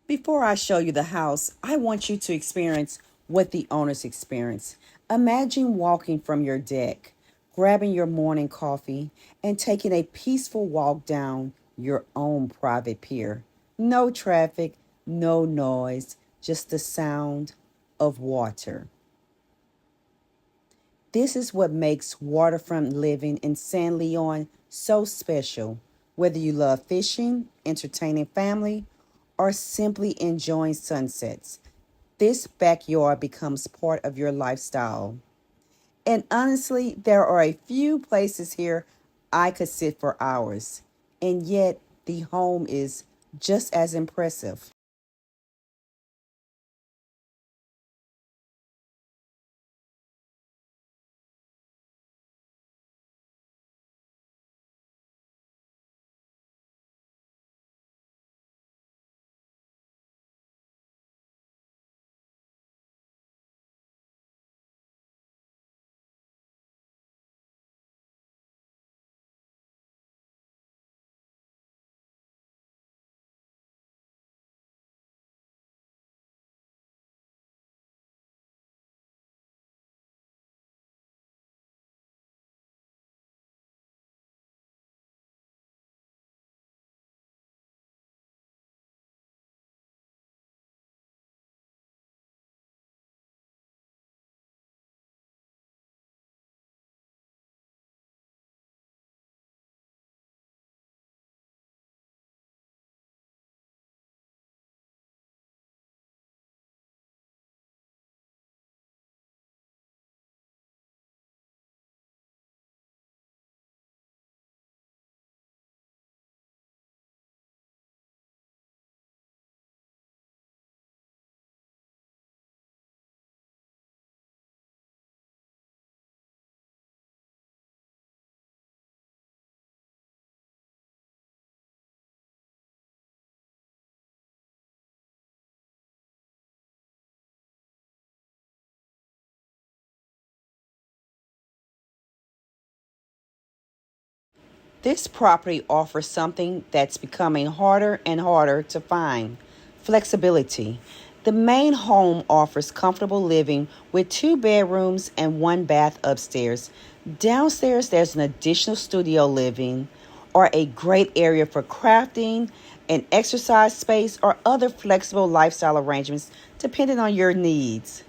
Before I show you the house, I want you to experience what the owners experience. Imagine walking from your deck, grabbing your morning coffee, and taking a peaceful walk down your own private pier. No traffic, no noise, just the sound of water. This is what makes waterfront living in San Leon so special. Whether you love fishing, entertaining family, or simply enjoying sunsets, this backyard becomes part of your lifestyle. And honestly, there are a few places here I could sit for hours, and yet the home is just as impressive. This property offers something that's becoming harder and harder to find: flexibility. The main home offers comfortable living with two bedrooms and one bath upstairs. Downstairs, there's an additional studio living or a great area for crafting, an exercise space, or other flexible lifestyle arrangements depending on your needs.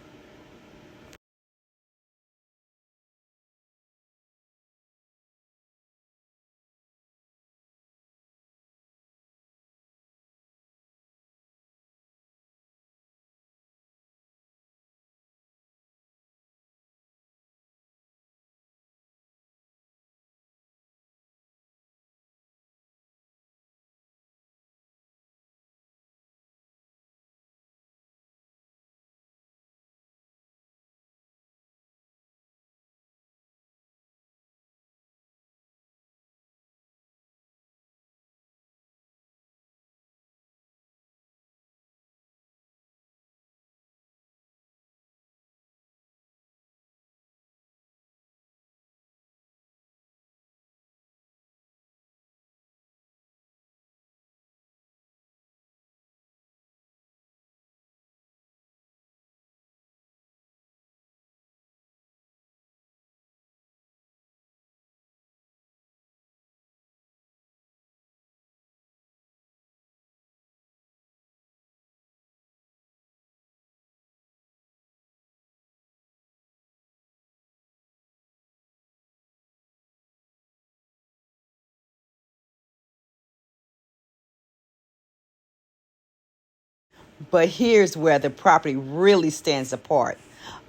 But here's where the property really stands apart.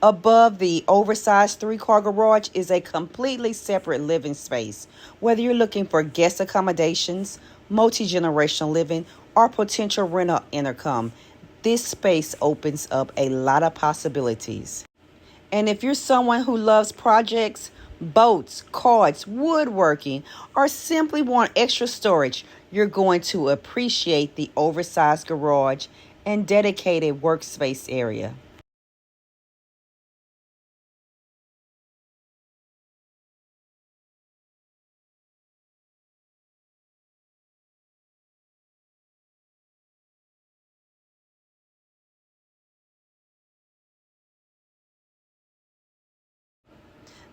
Above the oversized three-car garage is a completely separate living space. Whether you're looking for guest accommodations, multi-generational living, or potential rental income, this space opens up a lot of possibilities. And if you're someone who loves projects, boats, cards, woodworking, or simply want extra storage, you're going to appreciate the oversized garage and dedicated workspace area.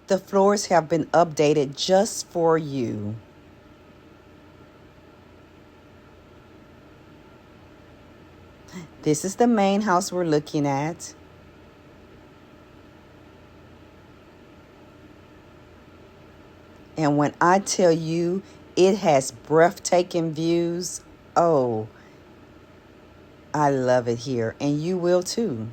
The floors have been updated just for you. This is the main house we're looking at. And when I tell you it has breathtaking views, oh, I love it here, and you will too.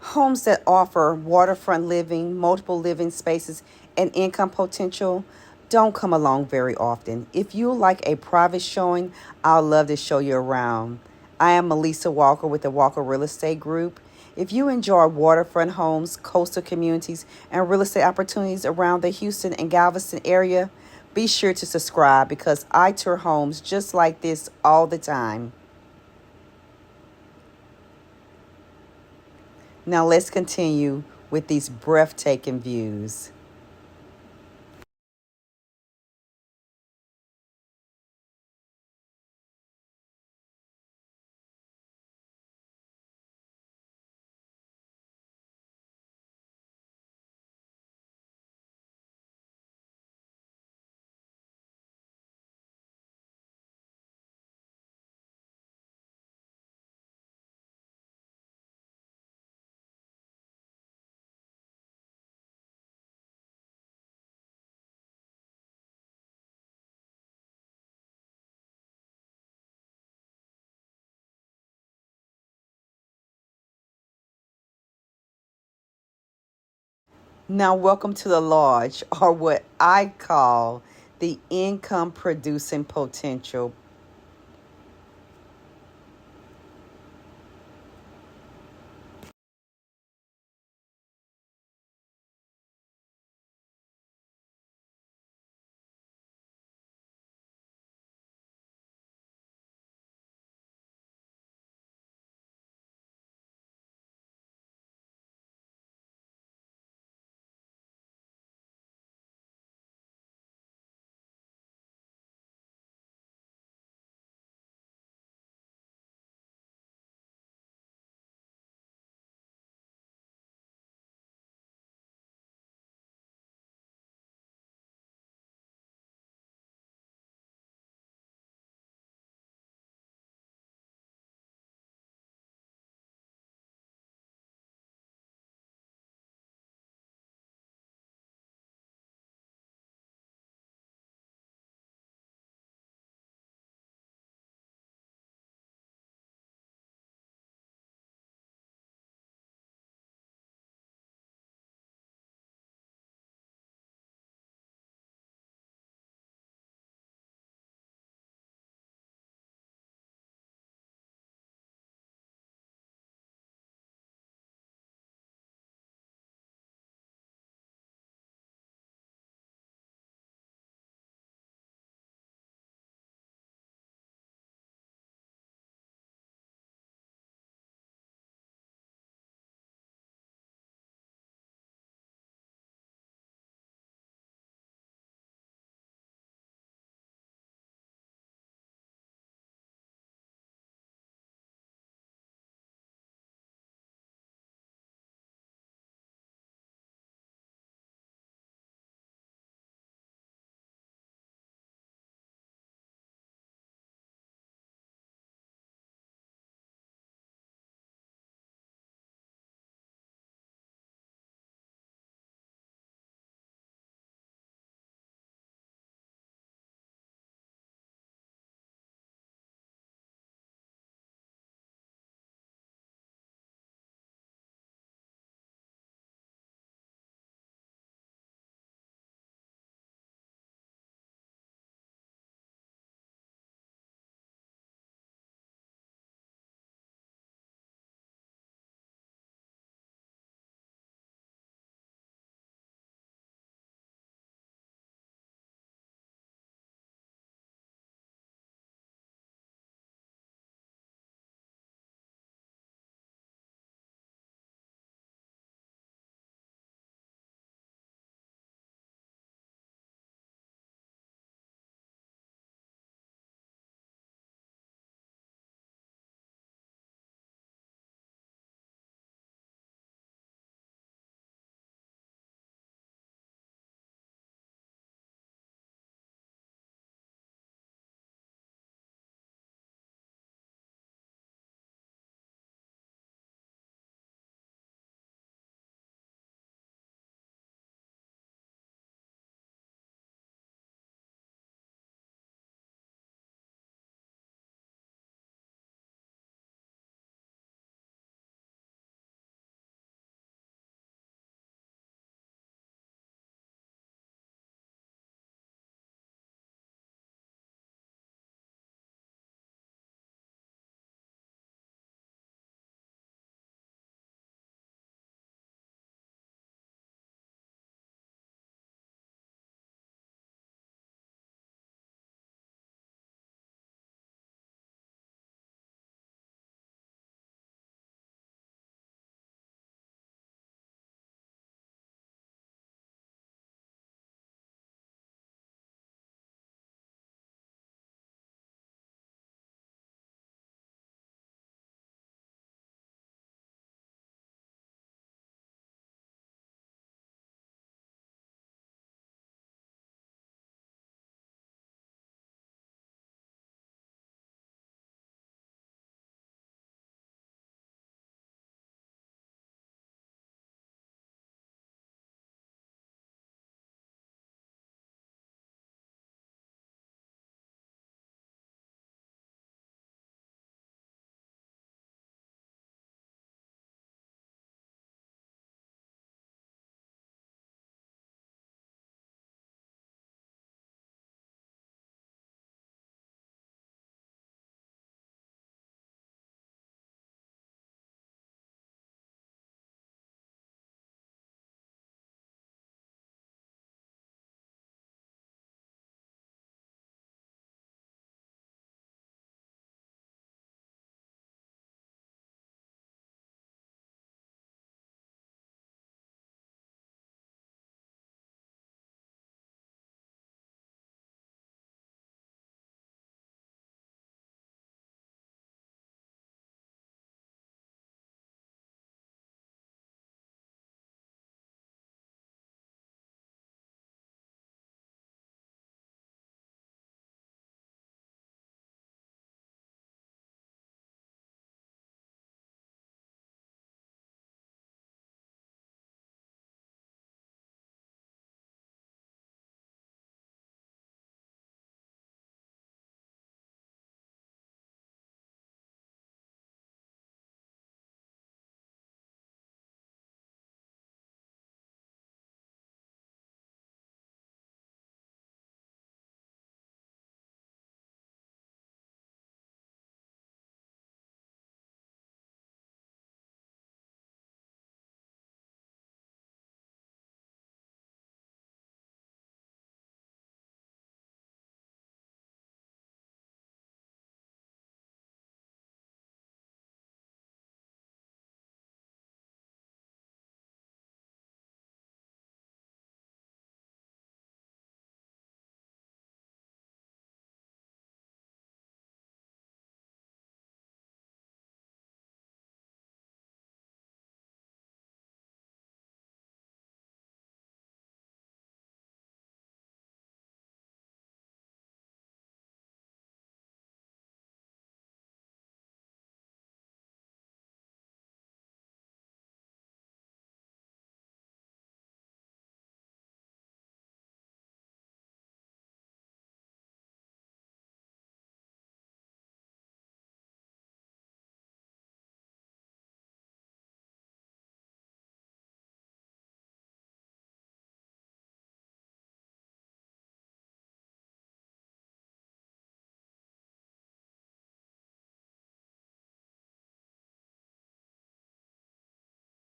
Homes that offer waterfront living, multiple living spaces, and income potential don't come along very often. If you like a private showing, I'd love to show you around. I am Melissa Walker with the Walker Real Estate Group. If you enjoy waterfront homes, coastal communities, and real estate opportunities around the Houston and Galveston area, be sure to subscribe because I tour homes just like this all the time. Now let's continue with these breathtaking views. Now, welcome to the lodge, or what I call the income producing potential